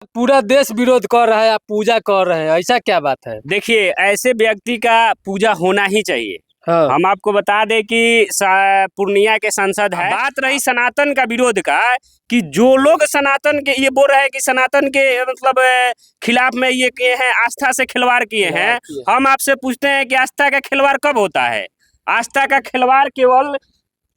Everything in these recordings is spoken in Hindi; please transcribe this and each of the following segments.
पूरा देश विरोध कर रहा है, आप पूजा कर रहे हैं, ऐसा क्या बात है? देखिए, ऐसे व्यक्ति का पूजा होना ही चाहिए। हाँ। हम आपको बता दें कि पूर्णिया के सांसद है। बात रही सनातन का विरोध का, कि जो लोग सनातन के ये बोल रहे हैं कि सनातन के मतलब खिलाफ में ये किए हैं, आस्था से खिलवाड़ किए हैं। हम आपसे पूछते हैं कि आस्था का खिलवाड़ कब होता है? आस्था का खिलवाड़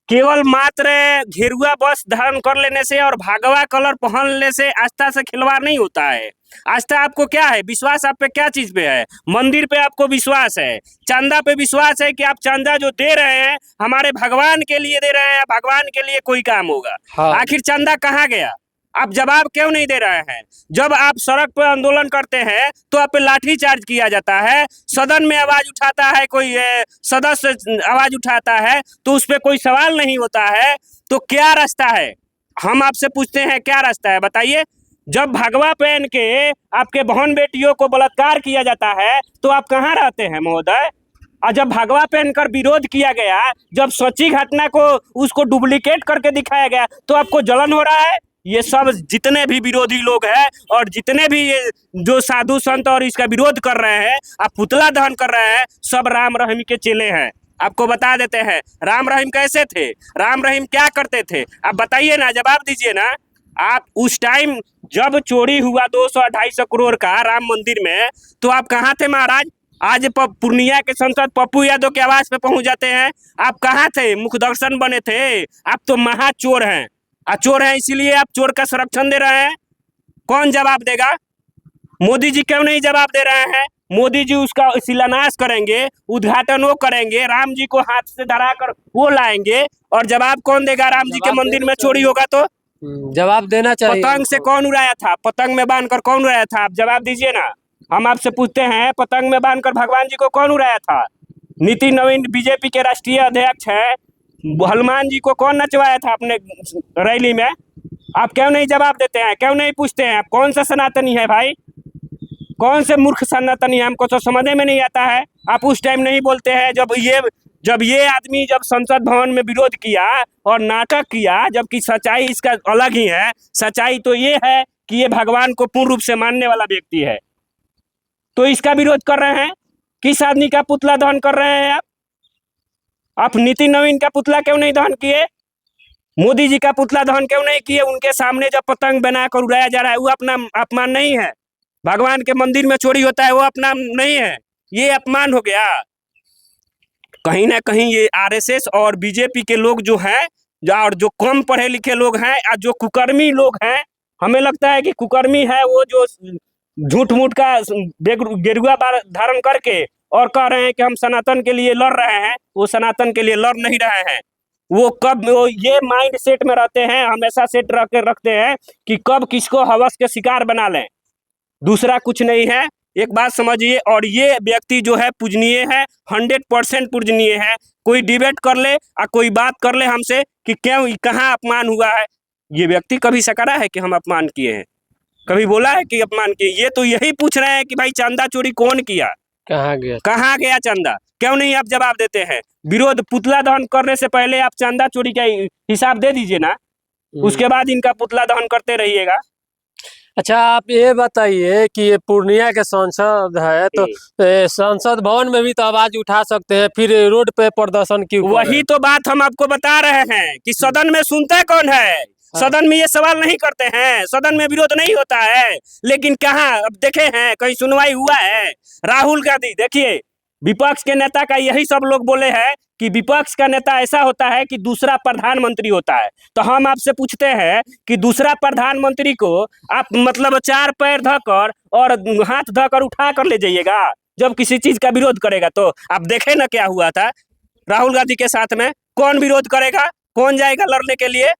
केवल मात्र घेरुआ बस धारण कर लेने से और भगवा कलर पहन लेने से आस्था से खिलवाड़ नहीं होता है। आस्था आपको क्या है? विश्वास आप पे क्या चीज पे है? मंदिर पे आपको विश्वास है, चंदा पे विश्वास है कि आप चंदा जो दे रहे हैं हमारे भगवान के लिए दे रहे हैं, भगवान के लिए कोई काम होगा। हाँ। आखिर चंदा कहाँ गया? आप जवाब क्यों नहीं दे रहे हैं? जब आप सड़क पर आंदोलन करते हैं तो आप पे लाठी चार्ज किया जाता है, सदन में आवाज उठाता है कोई सदस्य आवाज उठाता है तो उस पर कोई सवाल नहीं होता है। तो क्या रास्ता है? हम आपसे पूछते हैं, क्या रास्ता है बताइए? जब भगवा पहन के आपके बहन बेटियों को बलात्कार किया जाता है तो आप कहाँ रहते हैं महोदय? और जब भगवा पहनकर विरोध किया गया, जब सच्ची घटना को उसको डुप्लीकेट करके दिखाया गया तो आपको जलन हो रहा है? ये सब जितने भी विरोधी लोग हैं और जितने भी ये जो साधु संत और इसका विरोध कर रहे हैं, आप पुतला दहन कर रहे हैं, सब राम रहीम के चेले हैं। आपको बता देते हैं राम रहीम कैसे थे, राम रहीम क्या करते थे, आप बताइए ना, जवाब दीजिए ना। आप उस टाइम जब चोरी हुआ 200-250 करोड़ का राम मंदिर में, तो आप कहाँ थे महाराज? आज पूर्णिया के सांसद पप्पू यादव के आवाज पे पहुंच जाते हैं, आप कहाँ थे? मुख दर्शन बने थे? आप तो महा चोर हैं, चोर हैं इसीलिए आप चोर का संरक्षण दे रहे हैं। कौन जवाब देगा? मोदी जी क्यों नहीं जवाब दे रहे हैं? मोदी जी उसका शिलान्यास करेंगे, उद्घाटन वो करेंगे, राम जी को हाथ से धरा कर वो लाएंगे, और जवाब कौन देगा? राम जी के मंदिर में चोरी होगा तो जवाब देना चाहिए। पतंग से कौन उड़ाया था? पतंग में बांधकर कौन उड़ाया था? आप जवाब दीजिए ना। हम आपसे पूछते हैं, पतंग में बांधकर भगवान जी को कौन उड़ाया था? नितिन नवीन बीजेपी के राष्ट्रीय अध्यक्ष है, हनुमान जी को कौन नचवाया था अपने रैली में? आप क्यों नहीं जवाब देते हैं? क्यों नहीं पूछते हैं? आप कौन सा सनातनी है भाई? कौन से मूर्ख सनातनी है? हमको तो समझने में नहीं आता है। आप उस टाइम नहीं बोलते हैं जब ये आदमी जब संसद भवन में विरोध किया और नाटक किया, जबकि सच्चाई इसका अलग ही है। सच्चाई तो ये है कि ये भगवान को पूर्ण रूप से मानने वाला व्यक्ति है, तो इसका विरोध कर रहे हैं। किस आदमी का पुतला दहन कर रहे हैं आप? नितिन नवीन का पुतला क्यों नहीं दहन किए? मोदी जी का पुतला दहन क्यों नहीं किए? उनके सामने जब पतंग बनाकर उड़ाया जा रहा है वो अपना अपमान नहीं है? भगवान के मंदिर में चोरी होता है वो अपना नहीं है? ये अपमान हो गया। कहीं ना कहीं ये आरएसएस और बीजेपी के लोग जो हैं, और जो कम पढ़े लिखे लोग हैं, और जो कुकर्मी लोग हैं, हमें लगता है कि कुकर्मी है वो जो झूठ मूठ का गेरुआ धारण करके और कह रहे हैं कि हम सनातन के लिए लड़ रहे हैं। वो सनातन के लिए लड़ नहीं रहे हैं। वो ये माइंड सेट में रहते हैं, हमेशा सेट रखते हैं कि कब किसको हवस के शिकार बना लें, दूसरा कुछ नहीं है। एक बात समझिए, और ये व्यक्ति जो है पूजनीय है, 100% पूजनीय है। कोई डिबेट कर ले और कोई बात कर ले हमसे कि क्यों कहाँ अपमान हुआ है, ये व्यक्ति कभी सकरा है कि हम अपमान किए हैं? कभी बोला है कि अपमान किए? ये तो यही पूछ रहे हैं कि भाई चंदा चोरी कौन किया, कहाँ गया, कहाँ गया चंदा? क्यों नहीं आप जवाब देते हैं? विरोध पुतला दहन करने से पहले आप चंदा चोरी का हिसाब दे दीजिए ना, उसके बाद इनका पुतला दहन करते रहिएगा। अच्छा, आप ये बताइए कि ये पूर्णिया के सांसद है, तो संसद भवन में भी तो आवाज उठा सकते हैं, फिर रोड पे प्रदर्शन क्यों? वही तो बात हम आपको बता रहे हैं कि सदन में सुनता कौन है? सदन में ये सवाल नहीं करते हैं, सदन में विरोध नहीं होता है। लेकिन कहाँ अब देखे हैं कहीं सुनवाई हुआ है? राहुल गांधी देखिए, विपक्ष के नेता का यही सब लोग बोले हैं कि विपक्ष का नेता ऐसा होता है कि दूसरा प्रधानमंत्री होता है। तो हम आपसे पूछते हैं कि दूसरा प्रधानमंत्री को आप मतलब 4 पैर धकर और हाथ धकर उठा कर ले जाइएगा जब किसी चीज का विरोध करेगा? तो आप देखे ना क्या हुआ था राहुल गांधी के साथ में। कौन विरोध करेगा? कौन जाएगा लड़ने के लिए?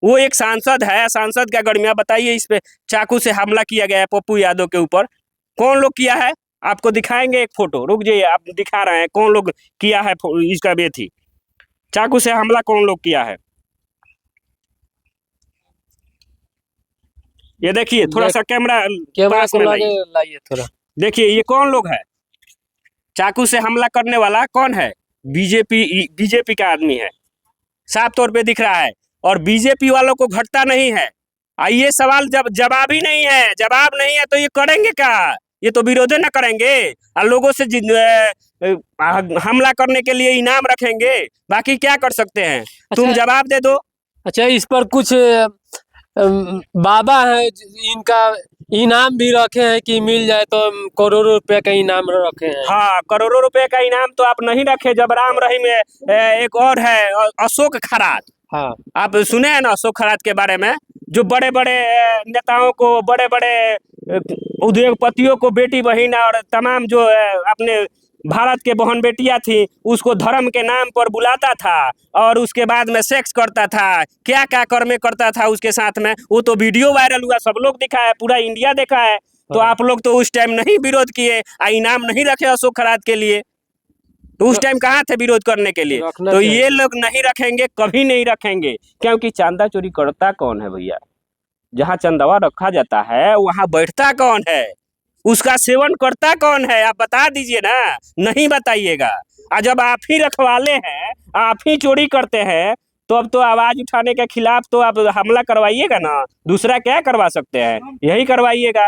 वो एक सांसद है, सांसद का गर्मिया बताइए। इस पे चाकू से हमला किया गया है पप्पू यादव के ऊपर, कौन लोग किया है? आपको दिखाएंगे एक फोटो, रुक जाइए, आप दिखा रहे हैं कौन लोग किया है इसका बेथी। चाकू से हमला कौन लोग किया है? ये देखिए, थोड़ा सा कैमरा पास में लाइए थोड़ा, देखिए ये कौन लोग है? चाकू से हमला करने वाला कौन है? बीजेपी का आदमी है, साफ तौर पे दिख रहा है। और बीजेपी वालों को घटता नहीं है, ये सवाल जब जवाब ही नहीं है, जवाब नहीं है तो ये करेंगे क्या? ये तो विरोध न करेंगे और लोगों से हमला करने के लिए इनाम रखेंगे, बाकी क्या कर सकते हैं? तुम जवाब दे दो। अच्छा, इस पर कुछ बाबा है इनका इनाम भी रखे हैं कि मिल जाए तो करोड़ों रुपए का इनाम रखे हैं? हाँ, करोड़ों रुपए का इनाम तो आप नहीं रखे। जब राम रहीम एक और है अशोक खरात, हाँ, आप सुने हैं ना अशोक खरात के बारे में? जो बड़े बड़े नेताओं को, बड़े बड़े उद्योगपतियों को बेटी बहन और तमाम जो अपने भारत के बहन बेटियां थी उसको धर्म के नाम पर बुलाता था और उसके बाद में सेक्स करता था, क्या क्या कर्म करता था उसके साथ में। वो तो वीडियो वायरल हुआ, सब लोग दिखा है, पूरा इंडिया देखा है। तो आप लोग तो उस टाइम नहीं विरोध किए, इनाम नहीं रखे अशोक खरात के लिए, तो उस टाइम कहाँ थे विरोध करने के लिए? तो ये लोग नहीं रखेंगे, कभी नहीं रखेंगे, क्योंकि चांदा चोरी करता कौन है भैया? जहाँ चंदवा रखा जाता है वहाँ बैठता कौन है? उसका सेवन करता कौन है? आप बता दीजिए ना, नहीं बताइएगा। और जब आप ही रखवाले हैं, आप ही चोरी करते हैं, तो अब तो आवाज उठाने के खिलाफ तो आप हमला करवाइएगा ना, दूसरा क्या करवा सकते हैं? यही करवाइएगा।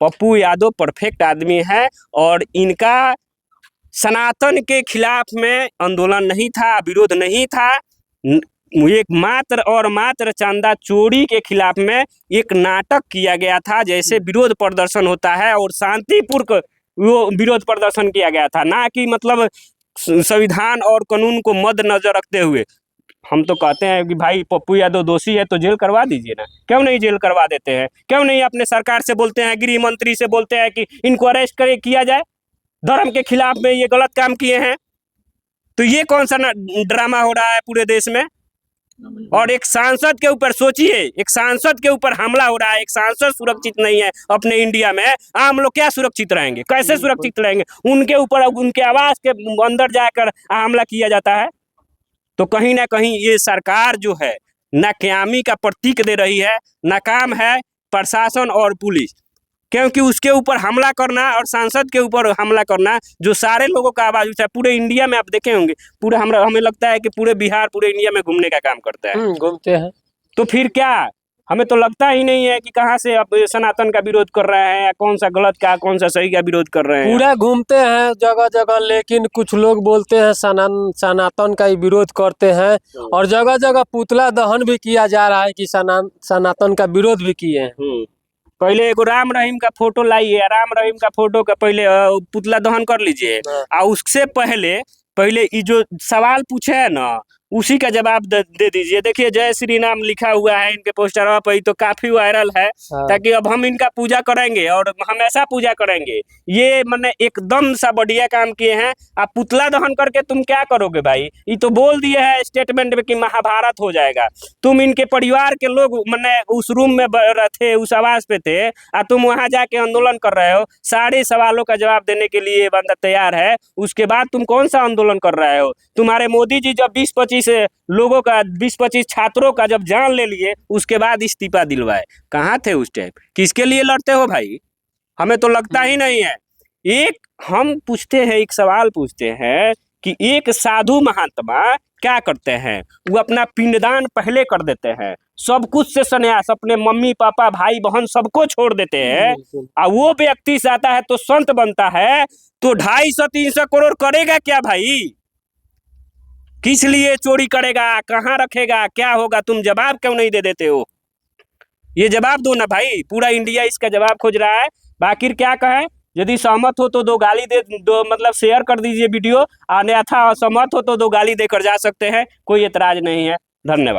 पप्पू यादव परफेक्ट आदमी है और इनका सनातन के खिलाफ में आंदोलन नहीं था, विरोध नहीं था। एक मात्र और मात्र चांदा चोरी के खिलाफ में एक नाटक किया गया था, जैसे विरोध प्रदर्शन होता है और शांतिपूर्वक वो विरोध प्रदर्शन किया गया था, ना कि मतलब संविधान और कानून को मद्देनजर रखते हुए। हम तो कहते हैं कि भाई पप्पू यादव दोषी है तो जेल करवा दीजिए ना, क्यों नहीं जेल करवा देते हैं? क्यों नहीं अपने सरकार से बोलते हैं, गृह मंत्री से बोलते हैं कि इनको अरेस्ट करे किया जाए, धर्म के खिलाफ में ये गलत काम किए हैं? तो ये कौन सा ड्रामा हो रहा है पूरे देश में? और एक सांसद के ऊपर सोचिए, एक सांसद के ऊपर हमला हो रहा है, एक सांसद सुरक्षित नहीं है अपने इंडिया में। हम लोग क्या सुरक्षित रहेंगे? कैसे सुरक्षित रहेंगे? उनके ऊपर, उनके आवास के अंदर जाकर हमला किया जाता है। तो कहीं ना कहीं ये सरकार जो है नाकामी का प्रतीक दे रही है। नाकाम है प्रशासन और पुलिस, क्योंकि उसके ऊपर हमला करना और सांसद के ऊपर हमला करना, जो सारे लोगों का आवाज उठा, पूरे इंडिया में आप देखे होंगे, पूरे हमें लगता है कि पूरे बिहार, पूरे इंडिया में घूमने का काम करता है। घूमते हैं। तो फिर क्या, हमें तो लगता ही नहीं है कि कहाँ से अब सनातन का विरोध कर रहे हैं, या कौन सा गलत का कौन सा सही का विरोध कर रहे हैं। पूरा घूमते हैं जगह जगह, लेकिन कुछ लोग बोलते हैं सनातन का ही विरोध करते हैं, और जगह जगह पुतला दहन भी किया जा रहा है कि सनातन का विरोध भी किए हैं। पहले एगो राम रहीम का फोटो लाइए, राम रहीम का फोटो का पहले पुतला दहन कर लीजिए, और उससे पहले ये जो सवाल पूछे है ना उसी का जवाब दे दीजिए। देखिए जय श्री राम लिखा हुआ है इनके पोस्टर पर, तो काफी वायरल है। ताकि अब हम इनका पूजा करेंगे और हमेशा पूजा करेंगे। ये मैंने एकदम सा बढ़िया काम किए हैं। आप पुतला दहन करके तुम क्या करोगे भाई? ये तो बोल दिए है स्टेटमेंट में कि महाभारत हो जाएगा। तुम इनके परिवार के लोग मैंने उस रूम में थे, उस आवास पे थे, और तुम वहां जाके आंदोलन कर रहे हो। सारे सवालों का जवाब देने के लिए बंदा तैयार है, उसके बाद तुम कौन सा आंदोलन कर रहे हो? तुम्हारे मोदी जी जब 20-25 लोगों का, 20-25 छात्रों का जब जान ले लिए, उसके बाद इस्तीफा दिलवाए, कहाँ थे उस टाइम? किसके लिए लड़ते हो भाई? हमें तो लगता ही नहीं है। हम पूछते हैं, एक सवाल पूछते हैं कि एक साधु महात्मा क्या करते हैं? वो अपना पिंडदान पहले कर देते हैं, सब कुछ से संन्यास, अपने मम्मी पापा भाई बहन सबको छोड़ देते हैं, और वो व्यक्ति से आता है तो संत बनता है, तो 250-300 करोड़ करेगा क्या भाई? किस लिए चोरी करेगा? कहाँ रखेगा? क्या होगा? तुम जवाब क्यों नहीं दे देते हो? ये जवाब दो ना भाई, पूरा इंडिया इसका जवाब खोज रहा है। बाकी क्या कहें? यदि सहमत हो तो 2 गाली दो, मतलब शेयर कर दीजिए वीडियो, अन्यथा असहमत हो तो 2 गाली देकर जा सकते हैं, कोई एतराज नहीं है। धन्यवाद।